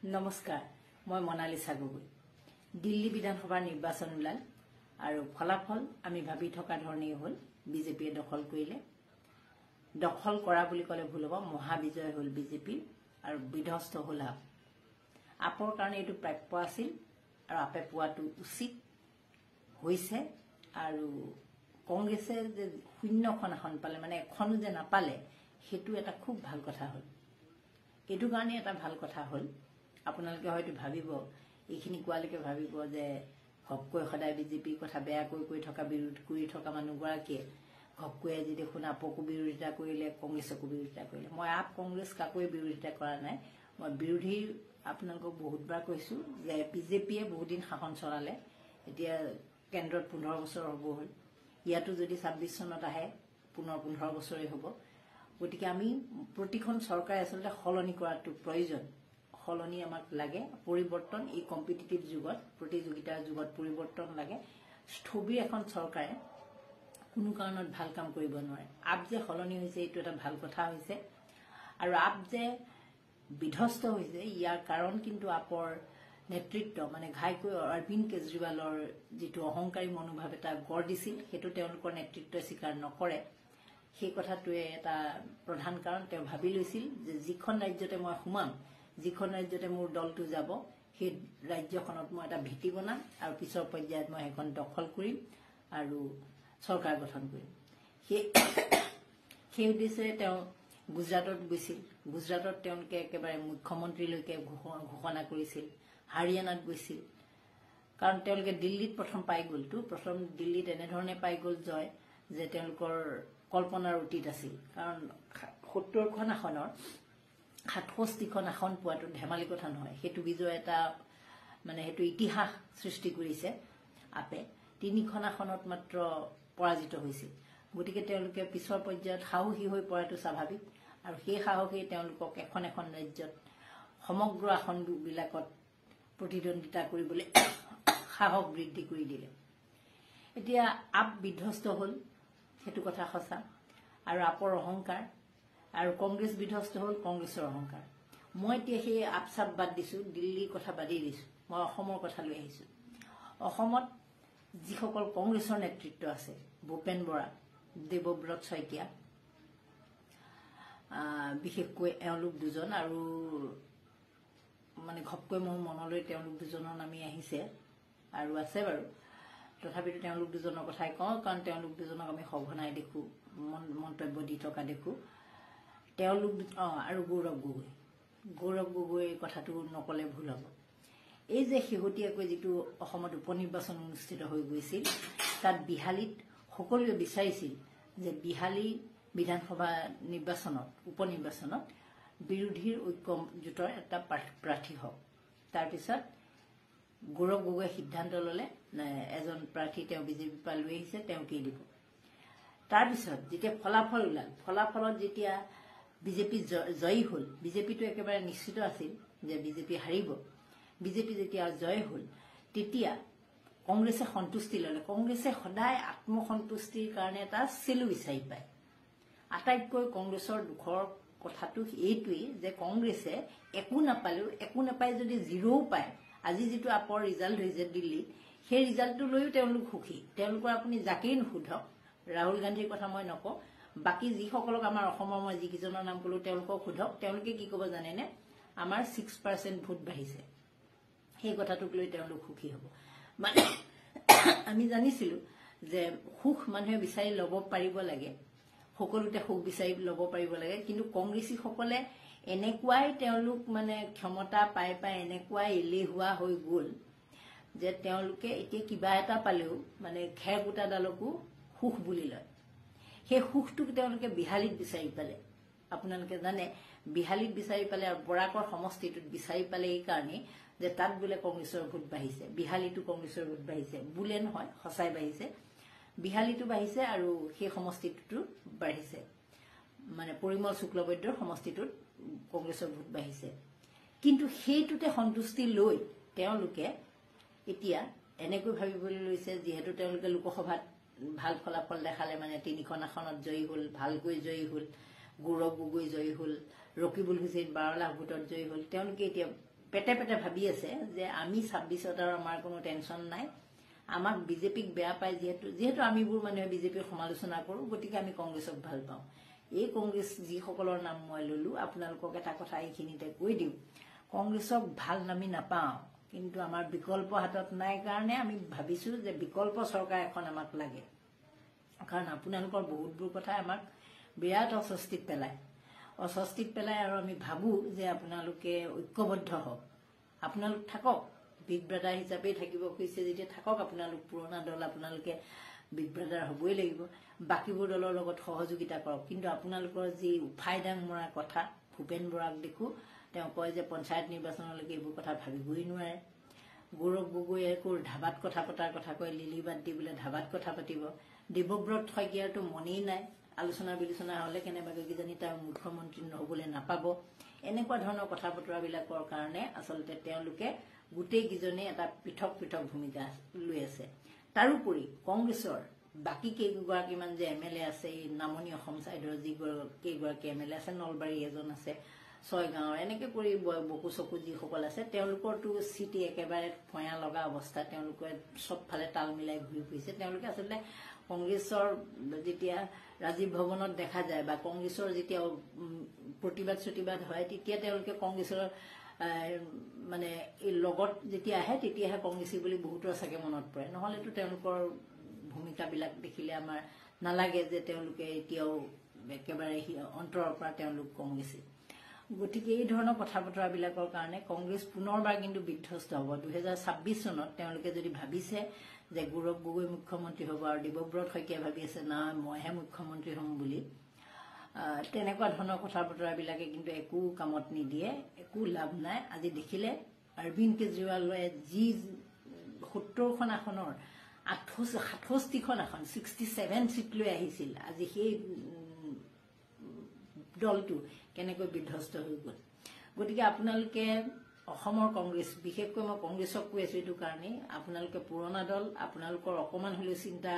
নমস্কাৰ মই মনালিসা গগৈ দিল্লী বিধানসভা নিৰ্বাচন ওলাল আৰু ফলাফল আমি ভাবি থকা ধৰণেই হ'ল বিজেপিয়ে দখল কৰিলে দখল কৰা বুলি ক'লে ভুল হ'ব মহাবিজয় হ'ল বিজেপি আৰু বিধ্বস্ত হ'ল আপৰ কাৰণে এইটো প্ৰাপ্য আছিল আৰু আপে পোৱাটো উচিত হৈছে আৰু কংগ্ৰেছে যে শূন্যখন আসন পালে মানে এখনো যে নাপালে সেইটো এটা খুব ভাল কথা হ'ল এইটো কাৰণে এটা ভাল কথা হ'ল আপোনালোকে হয়তো ভাবিব এইখিনি কোৱালৈকে ভাবিব যে ঘপকৈ সদায় বিজেপিৰ কথা বেয়াকৈ কৈ থকা বিৰোধ কৰি থকা মানুহগৰাকীয়ে ঘপকৈ আজি দেখোন আপকো বিৰোধিতা কৰিলে কংগ্ৰেছকো বিৰোধিতা কৰিলে মই আপ কংগ্ৰেছ কাকোৱে বিৰোধিতা কৰা নাই মই বিৰোধী আপোনালোকক বহুতবাৰ কৈছোঁ যে বিজেপিয়ে বহুদিন শাসন চলালে এতিয়া কেন্দ্ৰত 15 বছৰ হ'ব হ'ল ইয়াতো যদি 26 চনত আহে পুনৰ 15 বছৰেই হ'ব গতিকে আমি প্ৰতিখন চৰকাৰে আসলে সলনি কৰাটো প্ৰয়োজন সলনি আমাক লাগে পৰিৱৰ্তন এই কম্পিটিটিভ যুগত প্ৰতিযোগিতাৰ যুগত পৰিৱৰ্তন লাগে স্থবিৰ এখন চৰকাৰে কোনো কাৰণত ভাল কাম কৰিব নোৱাৰে আপ যে সলনি হৈছে এইটো এটা ভাল কথা হৈছে আৰু আপ যে বিধ্বস্ত হৈছে ইয়াৰ কাৰণ কিন্তু আপৰ নেতৃত্ব মানে ঘাইকৈ অৰবিন্দ কেজৰিৱালৰ যেটো অহংকাৰী মনোভাৱ এটা গঢ় দিছিল হেতু তেওঁলোকৰ নেতৃত্বই স্বীকাৰ নকৰে সেই কথাটোৱে এটা প্ৰধান কাৰণ তেওঁ ভাবি লৈছিল যে যিখন ৰাজ্যতে মই সুমাম যিখন ৰাজ্যতে মোৰ দলটো যাব সেই ৰাজ্যখনত মই এটা ভেটি বনাম আৰু পিছৰ পৰ্যায়ত মই এখন দখল কৰিম আৰু চৰকাৰ গঠন কৰিম সেই উদ্দেশ্যে তেওঁ গুজৰাটত গৈছিল গুজৰাটত তেওঁলোকে একেবাৰে মুখ্যমন্ত্ৰীলৈকে ঘোষণা কৰিছিল হাৰিয়ানাত গৈছিল কাৰণ তেওঁলোকে দিল্লীত প্ৰথম পাই গ'লটো প্ৰথম দিল্লীত এনেধৰণে পাই গ'ল জয় যে তেওঁলোকৰ কল্পনাৰ অতীত আছিল কাৰণ 70খন আসনৰ 67খন আসন পোৱাটো ধেমালি কথা নহয় হেতু বিজয় এটা মানে হেতু ইতিহাস সৃষ্টি কৰিছে আপে 3খন আসনত মাত্ৰ পৰাজিত হৈছিল গতিকে তেওঁলোকে পিছৰ পৰ্যায়ত সাহসী হৈ পৰাটো স্বাভাৱিক আৰু সেই সাহসী তেওঁলোকক এখন ৰাজ্যত সমগ্ৰ আসনবিলাকত প্ৰতিদ্বন্দ্বিতা কৰিবলৈ সাহস বৃদ্ধি কৰি দিলে এতিয়া আপ বিধ্বস্ত হ'ল হেতু কথা সঁচা আৰু আপৰ অহংকাৰ আৰু কংগ্ৰেছ বিধ্বস্ত হ'ল কংগ্ৰেছৰ অহংকাৰ মই এতিয়া সেই আপসাপ বাদ দিছো দিল্লীৰ কথা বাদেই দিছো মই অসমৰ কথা লৈ আহিছো অসমত যিসকল কংগ্ৰেছৰ নেতৃত্ব আছে ভূপেন বৰা দেৱব্ৰত শইকীয়া বিশেষকৈ এওঁলোক দুজন আৰু মানে ঘপকৈ মোৰ মনলৈ তেওঁলোক দুজনৰ নামি আহিছে আৰু আছে বাৰু তথাপিতো তেওঁলোক দুজনৰ কথাই কওঁ কাৰণ তেওঁলোক দুজনক আমি সঘনাই দেখো মন্তব্য দি থকা দেখো তেওঁলোক আৰু গৌৰৱ গগৈ কথাটো নকলে ভুল হ'ব এই যে শেহতীয়াকৈ যেটো অসমত উপনিৰ্বাচন অনুষ্ঠিত হৈ গৈছিল তাত বিহালীত সকলোৱে বিচাৰিছিল যে বিহালী বিধানসভা নিৰ্বাচনত উপনিৰ্বাচনত বিৰোধীৰ ঐক্যজোঁটৰ এটা প্ৰাৰ্থী হওক তাৰ পিছত গৌৰৱ গগৈয়ে সিদ্ধান্ত ললে এজন প্ৰাৰ্থী তেওঁ বিজেপি পৰা লৈ আহিছে তেওঁকেই দিব তাৰ পিছত যেতিয়া ফলাফল ওলাল ফলাফলত যেতিয়া বিজেপি জয়ী হ'ল বিজেপিটো একেবাৰে নিশ্চিত আছিল যে বিজেপি হাৰিব বিজেপি যেতিয়া জয় হ'ল তেতিয়া কংগ্ৰেছে সন্তুষ্টি ললে কংগ্ৰেছে সদায় আত্মসন্তুষ্টিৰ কাৰণে এটা চেলু বিচাৰি পায় আটাইতকৈ কংগ্ৰেছৰ দুখৰ কথাটো এইটোৱেই যে কংগ্ৰেছে একো নাপায় যদি জিৰো পায় আজি যেটো আপৰ ৰিজাল্ট হৈছে দিল্লীত সেই ৰিজাল্টটো লৈও তেওঁলোক সুখী তেওঁলোকৰ আপুনি জাকেই নুসুধক ৰাহুল গান্ধীৰ কথা মই নকওঁ বাকি যিসকলক আমাৰ অসমৰ মই যিকিজনৰ নাম কলো তেওঁলোকক সুধক তেওঁলোকে কি ক'ব জানেনে আমাৰ 6% ভোট বাঢ়িছে সেই কথাটোক লৈ তেওঁলোক সুখী হ'ব মানে আমি জানিছিলো যে সুখ মানুহে বিচাৰি ল'ব পাৰিব লাগে সকলোতে সুখ বিচাৰি ল'ব পাৰিব লাগে কিন্তু কংগ্ৰেছী সকলে এনেকুৱাই তেওঁলোক মানে ক্ষমতা পাই এনেকুৱাই এলেহুৱা হৈ গ'ল যে তেওঁলোকে এতিয়া কিবা এটা পালেও মানে খেৰকুটাডালকো সুখ বুলি লয় সেই সুখটোক তেওঁলোকে বিহালীত বিচাৰি পালে আপোনালোকে জানে বিহালীত বিচাৰি পালে আৰু বৰাকৰ সমষ্টিটোত বিচাৰি পালে এই কাৰণে যে তাত বোলে কংগ্ৰেছৰ ভোট বাঢ়িছে বিহালীটো কংগ্ৰেছৰ ভোট বাঢ়িছে বোলে নহয় সঁচাই বাঢ়িছে বিহালীটো বাঢ়িছে আৰু সেই সমষ্টিটো বাঢ়িছে মানে পৰিমল শুক্লবৈদ্যৰ সমষ্টিটোত কংগ্ৰেছৰ ভোট বাঢ়িছে কিন্তু সেইটোতে সন্তুষ্টি লৈ তেওঁলোকে এতিয়া এনেকৈ ভাবিবলৈ লৈছে যিহেতু তেওঁলোকে লোকসভাত ভাল ফলাফল দেখালে মানে 3খন আসনত জয়ী হ'ল ভালকৈ জয়ী হ'ল গৌৰৱ গগৈ জয়ী হ'ল ৰকিবুল হুছেইন 12 লাখ ভোটত জয়ী হ'ল তেওঁলোকে এতিয়া পেটে পেটে ভাবি আছে যে আমি 26ত আৰু আমাৰ কোনো টেনশ্যন নাই, আমাক বিজেপিক বেয়া পায় যিহেতু আমিবোৰ মানুহে বিজেপিৰ সমালোচনা কৰোঁ, গতিকে আমি কংগ্ৰেছক ভাল পাওঁ। এই কংগ্ৰেছ যিসকলৰ নাম মই ল'লোঁ, আপোনালোকক এটা কথা এইখিনিতে কৈ দিওঁ, কংগ্ৰেছক ভাল আমি নাপাওঁ, কিন্তু আমাৰ বিকল্প হাতত নাই কাৰণে আমি ভাবিছোঁ যে বিকল্প চৰকাৰ এখন আমাক লাগে। কাৰণ আপোনালোকৰ বহুতবোৰ কথাই আমাক বিৰাট অস্বস্তিত পেলায় আৰু আমি ভাবোঁ যে আপোনালোকে ঐক্যবদ্ধ হওক, আপোনালোক থাকক, বিগ ব্ৰাদাৰ হিচাপেই থাকিব খুজিছে যেতিয়া থাকক, আপোনালোক পুৰণা দল, আপোনালোকে বিগ ব্ৰাদাৰ হ'বই লাগিব, বাকীবোৰ দলৰ লগত সহযোগিতা কৰক। কিন্তু আপোনালোকৰ যি উফাইদাং মৰা কথা, ভূপেন বৰাক দেখোঁ তেওঁ কয় যে পঞ্চায়ত নিৰ্বাচনলৈকে এইবোৰ কথা ভাবিবই নোৱাৰে। গৌৰৱ গগৈয়ে একো ধাবাত কথা পতাৰ কথা কয়, লিলি বাদ দি বোলে ধাবাত কথা পাতিব। দেৱব্ৰত শইকীয়াৰতো মনেই নাই, আলোচনা বিলোচনা হ'লে কেনেবাকৈ কিজানি তাৰ মুখ্যমন্ত্ৰী হ'বলৈ নাপাব। এনেকুৱা ধৰণৰ কথা বতৰাবিলাকৰ কাৰণে আচলতে তেওঁলোকে গোটেইকেইজনে এটা পৃথক পৃথক ভূমিকা লৈ আছে। তাৰোপৰি কংগ্ৰেছৰ বাকী কেইগৰাকীমান যে MLA আছে, এই নামনি অসম ছাইডৰ কেইগৰাকী MLA আছে, নলবাৰী এজন আছে, ছয়গাঁৱৰ, এনেকৈ কৰি বকু চকু যিসকল আছে, তেওঁলোকৰতো চিটি একেবাৰে ফয়া লগা অৱস্থা, তেওঁলোকে চবফালে তাল মিলাই ঘূৰি ফুৰিছে। তেওঁলোকে আচলতে কংগ্ৰেছৰ যেতিয়া ৰাজীৱ ভৱনত দেখা যায় বা কংগ্ৰেছৰ যেতিয়া প্ৰতিবাদ হয়, তেতিয়া তেওঁলোকে কংগ্ৰেছৰ মানে এই লগত যেতিয়া আহে তেতিয়াহে কংগ্ৰেছী বুলি বহুতৰ চাগে মনত পৰে, নহ'লেতো তেওঁলোকৰ ভূমিকাবিলাক দেখিলে আমাৰ নালাগে যে তেওঁলোকে এতিয়াও একেবাৰে অন্তৰৰ পৰা তেওঁলোক কংগ্ৰেছী। গতিকে এই ধৰণৰ কথা বতৰাবিলাকৰ কাৰণে কংগ্ৰেছ পুনৰবাৰ কিন্তু বিধ্বস্ত হ'ব। 2026 চনত তেওঁলোকে যদি ভাবিছে যে গৌৰৱ গগৈ মুখ্যমন্ত্ৰী হ'ব আৰু দেৱব্ৰত শইকীয়াই ভাবি আছে নহয় মইহে মুখ্যমন্ত্ৰী হ'ম বুলি, তেনেকুৱা ধৰণৰ কথা বতৰাবিলাকে কিন্তু একো কামত নিদিয়ে, একো লাভ নাই। আজি দেখিলে অৰবিন্দ কেজৰিৱালে যি 70খন আসনৰ 67খন আসন 67 চিট লৈ আহিছিল, আজি সেই দলটো কেনেকৈ বিধ্বস্ত হৈ গ'ল। গতিকে আপোনালোকে অসমৰ কংগ্ৰেছ, বিশেষকৈ মই কংগ্ৰেছক কৈ আছোঁ এইটো কাৰণেই, আপোনালোকে পুৰণা দল, আপোনালোকৰ অকণমান হ'লেও চিন্তা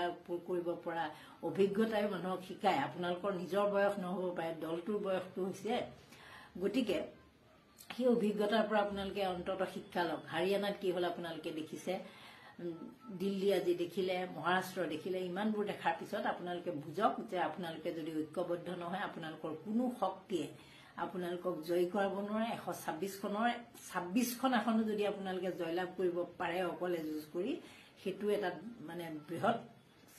কৰিব পৰা অভিজ্ঞতাই মানুহক শিকায়। আপোনালোকৰ নিজৰ বয়স নহ'ব পাৰে, দলটোৰ বয়সটো হৈছে, গতিকে সেই অভিজ্ঞতাৰ পৰা আপোনালোকে অন্ততঃ শিক্ষা লওক। হাৰিয়ানাত কি হ'ল আপোনালোকে দেখিছে, দিল্লী আজি দেখিলে, মহাৰাষ্ট্ৰ দেখিলে, ইমানবোৰ দেখাৰ পিছত আপোনালোকে বুজক যে আপোনালোকে যদি ঐক্যবদ্ধ নহয়, আপোনালোকৰ কোনো শক্তিয়ে আপোনালোকক জয় কৰাব নোৱাৰে। 126খন আসনো যদি আপোনালোকে জয়লাভ কৰিব পাৰে অকলে যুঁজ কৰি, সেইটো এটা মানে বৃহৎ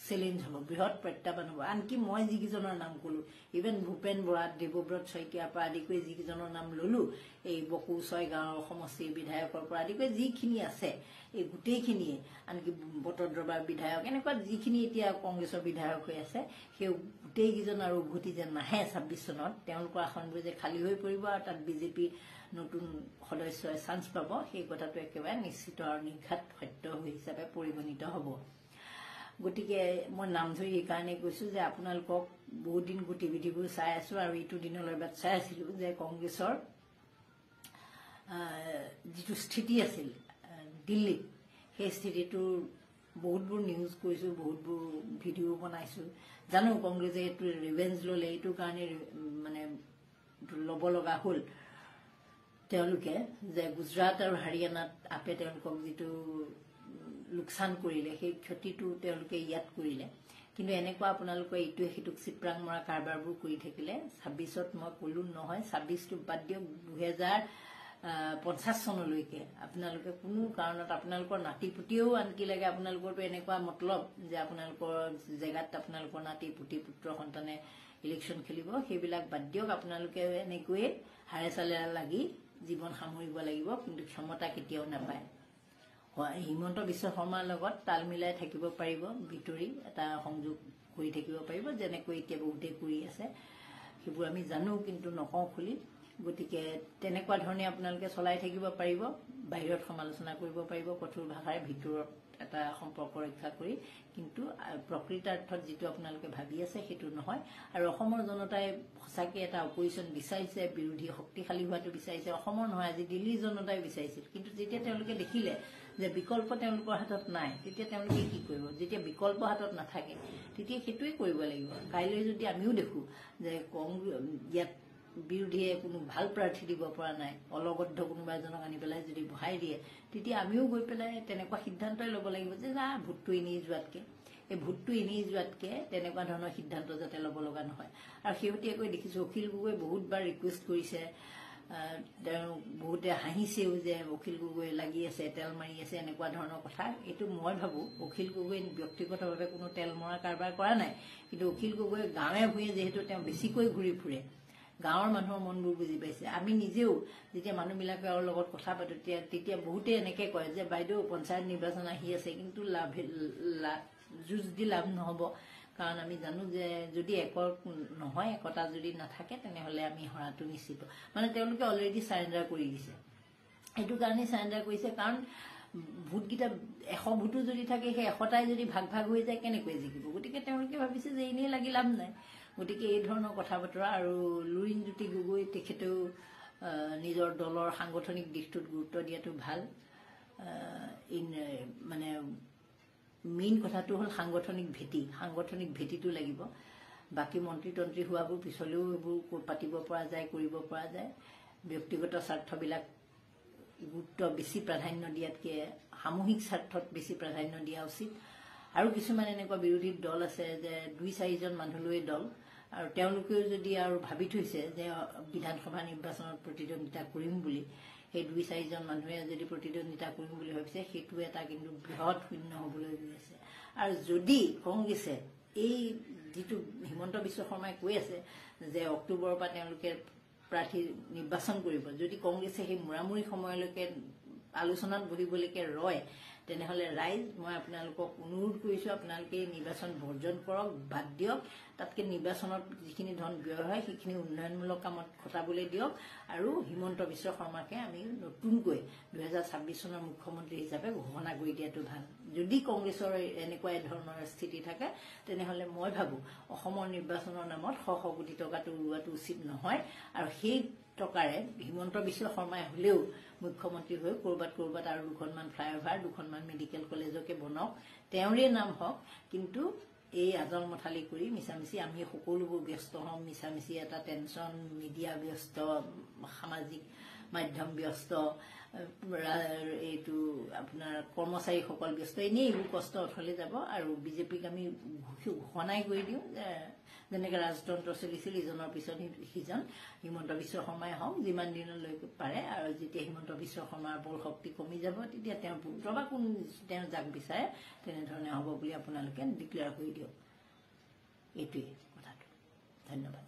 চেলেঞ্জ হ'ব, বৃহৎ প্ৰত্যাহ্বান হ'ব। আনকি মই যিকেইজনৰ নাম ক'লোঁ, ইভেন ভূপেন বৰা, দেৱব্ৰত শইকীয়াৰ পৰা আদি কৰি যিকেইজনৰ নাম ল'লোঁ, এই বকু ছয়গাঁৱৰ সমষ্টিৰ বিধায়কৰ পৰা আদি কৰি যিখিনি আছে, এই গোটেইখিনিয়ে, আনকি বটদ্ৰৱাৰ বিধায়ক, এনেকুৱা যিখিনি এতিয়া কংগ্ৰেছৰ বিধায়ক হৈ আছে, সেই গোটেইকেইজন আৰু উভতি যে নাহে 26 চনত, তেওঁলোকৰ আসনবোৰ যে খালী হৈ পৰিব আৰু তাত বিজেপিৰ নতুন সদস্যই চান্স পাব, সেই কথাটো একেবাৰে নিশ্চিত আৰু নিৰ্ঘাত সত্য হিচাপে পৰিগণিত হ'ব। গতিকে মই নাম ধৰি এইকাৰণেই কৈছোঁ যে আপোনালোকক বহুত দিন গতিবিধিবোৰ চাই আছোঁ আৰু এইটো দিনলৈ বাট চাই আছিলোঁ যে কংগ্ৰেছৰ যিটো স্থিতি আছিল দিল্লীত, সেই স্থিতিটোৰ বহুতবোৰ নিউজ কৰিছোঁ, বহুতবোৰ ভিডিঅ' বনাইছোঁ। জানো কংগ্ৰেছে এইটো ৰিভেঞ্জ ল'লে, এইটো কাৰণে মানে ল'ব লগা হ'ল তেওঁলোকে যে গুজৰাট আৰু হাৰিয়ানাত আপে তেওঁলোকক যিটো লোকচান কৰিলে, সেই ক্ষতিটো তেওঁলোকে ইয়াত কৰিলে। কিন্তু এনেকুৱা আপোনালোকে ইটোৱে সিটোক চিপৰাং মৰা কাৰবাৰবোৰ কৰি থাকিলে 26ত মই ক'লো নহয়, 26টো বাদ দিয়ক, 2050 চনলৈকে আপোনালোকে কোনো কাৰণত আপোনালোকৰ নাতি পুতিও আনকি লাগে, আপোনালোকৰতো এনেকুৱা মতলব যে আপোনালোকৰ জেগাত আপোনালোকৰ নাতি পুতি পুত্ৰ সন্তানে ইলেকশ্যন খেলিব, সেইবিলাক বাদ দিয়ক। আপোনালোকে এনেকৈয়ে হাৰে চালে লাগি জীৱন সামৰিব লাগিব, কিন্তু ক্ষমতা কেতিয়াও নাপায়। হিমন্ত বিশ্ব শৰ্মাৰ লগত তাল মিলাই থাকিব পাৰিব, ভিতৰি এটা সংযোগ কৰি থাকিব পাৰিব, যেনেকৈ এতিয়া বহুতেই কৰি আছে, সেইবোৰ আমি জানো কিন্তু নকওঁ খুলি। গতিকে তেনেকুৱা ধৰণে আপোনালোকে চলাই থাকিব পাৰিব, বাহিৰত সমালোচনা কৰিব পাৰিব কঠোৰ ভাষাৰে, ভিতৰত এটা সম্পৰ্ক ৰক্ষা কৰি, কিন্তু প্ৰকৃতাৰ্থত যিটো আপোনালোকে ভাবি আছে সেইটো নহয়। আৰু অসমৰ জনতাই সঁচাকৈ এটা অপজিশ্যন বিচাৰিছে, বিৰোধী শক্তিশালী হোৱাটো বিচাৰিছে, অসমৰ নহয় আজি দিল্লীৰ জনতাই বিচাৰিছিল। কিন্তু যেতিয়া তেওঁলোকে দেখিলে যে বিকল্প তেওঁলোকৰ হাতত নাই, তেতিয়া তেওঁলোকে কি কৰিব? যেতিয়া বিকল্প হাতত নাথাকে তেতিয়া সেইটোৱে কৰিব লাগিব। কাইলৈ যদি আমিও দেখোঁ যে ইয়াত বিৰোধীয়ে কোনো ভাল প্ৰাৰ্থী দিব পৰা নাই, অলগদ্ধ কোনোবা এজনক আনি পেলাই যদি বহাই দিয়ে, তেতিয়া আমিও গৈ পেলাই তেনেকুৱা সিদ্ধান্তই ল'ব লাগিব যে না ভোটটো এনেই যোৱাতকৈ, এই ভোটটো এনেই যোৱাতকৈ তেনেকুৱা ধৰণৰ সিদ্ধান্ত যাতে ল'ব লগা নহয়। আৰু শেহতীয়াকৈ দেখিছোঁ অখিল গগৈ বহুতবাৰ ৰিকুৱেষ্ট কৰিছে, তেওঁ বহুতে হাঁহিছেও যে অখিল গগৈ লাগি আছে, তেল মাৰি আছে, এনেকুৱা ধৰণৰ কথা। এইটো মই ভাবোঁ অখিল গগৈ ব্যক্তিগতভাৱে কোনো তেল মৰা কাৰবাৰ কৰা নাই, কিন্তু অখিল গগৈ গাঁৱে ভূঞে যিহেতু তেওঁ বেছিকৈ ঘূৰি ফুৰে, গাঁৱৰ মানুহৰ মনবোৰ বুজি পাইছে। আমি নিজেও যেতিয়া মানুহবিলাকৰ লগত কথা পাতো তেতিয়া বহুতে এনেকৈ কয় যে বাইদেউ পঞ্চায়ত নিৰ্বাচন আহি আছে, কিন্তু যুঁজ দি লাভ নহ'ব, কাৰণ আমি জানো যে যদি নহয়, একতা যদি নাথাকে তেনেহ'লে আমি হৰাটো নিশ্চিত। মানে তেওঁলোকে অলৰেডি চাৰেণ্ডাৰ কৰি দিছে। সেইটো কাৰণেই চাৰেণ্ডাৰ কৰিছে, কাৰণ ভোটকেইটা 100 ভোটো যদি থাকে, সেই 100টাই যদি ভাগ ভাগ হৈ যায় কেনেকৈ জিকিব। গতিকে তেওঁলোকে ভাবিছে যে এনেই লাগি লাভ নাই। গতিকে এই ধৰণৰ কথা বতৰা। আৰু লুৰিণজ্যোতি গগৈ তেখেতেও নিজৰ দলৰ সাংগঠনিক দিশটোত গুৰুত্ব দিয়াটো ভাল। মানে মেইন কথাটো হ'ল সাংগঠনিক ভেটিটো লাগিব। বাকী মন্ত্ৰী তন্ত্ৰী হোৱাবোৰ পিছলেও এইবোৰ পাতিব পৰা যায়, কৰিব পৰা যায়। ব্যক্তিগত স্বাৰ্থবিলাক বেছি প্ৰাধান্য দিয়াতকৈ সামূহিক স্বাৰ্থত বেছি প্ৰাধান্য দিয়া উচিত। আৰু কিছুমান এনেকুৱা বিৰোধী দল আছে যে 2-4জন মানুহ লৈ দল, আৰু তেওঁলোকেও যদি আৰু ভাবি থৈছে যে বিধানসভা নিৰ্বাচনত প্ৰতিদ্বন্দ্বিতা কৰিম বুলি, সেই 2-4জন মানুহে যদি প্ৰতিদ্বন্দ্বিতা কৰিম বুলি ভাবিছে, সেইটো এটা কিন্তু বৃহৎ শূন্য হ'বলৈ গৈ আছে। আৰু যদি কংগ্ৰেছে এই যিটো হিমন্ত বিশ্ব শৰ্মাই কৈ আছে যে অক্টোবৰৰ পৰা তেওঁলোকে প্ৰাৰ্থী নিৰ্বাচন কৰিব, যদি কংগ্ৰেছে সেই মূৰামূৰি সময়লৈকে আলোচনাত বহিবলৈকে ৰয়, তেনেহ'লে ৰাইজ, মই আপোনালোকক অনুৰোধ কৰিছোঁ, আপোনালোকে নিৰ্বাচন বৰ্জন কৰক, বাদ দিয়ক। তাতকৈ নিৰ্বাচনত যিখিনি ধন ব্যয় হয় সেইখিনি উন্নয়নমূলক কামত খটাবলৈ দিয়ক। আৰু হিমন্ত বিশ্ব শৰ্মাকে আমি নতুনকৈ 2026 চনৰ মুখ্যমন্ত্ৰী হিচাপে ঘোষণা কৰি দিয়াটো ভাল। যদি কংগ্ৰেছৰ এনেকুৱা ধৰণৰ স্থিতি থাকে, তেনেহ'লে মই ভাবোঁ অসমৰ নিৰ্বাচনৰ নামত শ কোটি টকাটো উৰুৱাটো উচিত নহয়। আৰু সেই টকাৰে হিমন্ত বিশ্ব শৰ্মাই হ'লেও মুখ্যমন্ত্ৰী হৈ ক'ৰবাত আৰু 2খনমান ফ্লাইঅভাৰ, 2খনমান মেডিকেল কলেজকে বনাওক, তেওঁৰে নাম হওক। কিন্তু এই আজল মথালি কৰি মিছামিছি আমি সকলোবোৰ ব্যস্ত হ'ম, মিছামিছি এটা টেনশ্যন, মিডিয়া ব্যস্ত, সামাজিক মাধ্যম ব্যস্ত, এইটো আপোনাৰ কৰ্মচাৰীসকল ব্যস্ত, এনেই এইবোৰ কষ্ট অথলে যাব। আৰু বিজেপিক আমি ঘোষণাই কৰি দিওঁ যে যেনেকৈ ৰাজতন্ত্ৰ চলিছিল, ইজনৰ পিছত সিজন, হিমন্ত বিশ্ব শৰ্মাই হওক যিমান দিনলৈ পাৰে। আৰু যেতিয়া হিমন্ত বিশ্ব শৰ্মাৰ বল শক্তি কমি যাব, তেতিয়া তেওঁৰ পুত্ৰ বা কোন তেওঁ যাক বিচাৰে তেনেধৰণে হ'ব বুলি আপোনালোকে ডিক্লেয়াৰ কৰি দিয়ক। এইটোৱেই কথাটো। ধন্যবাদ।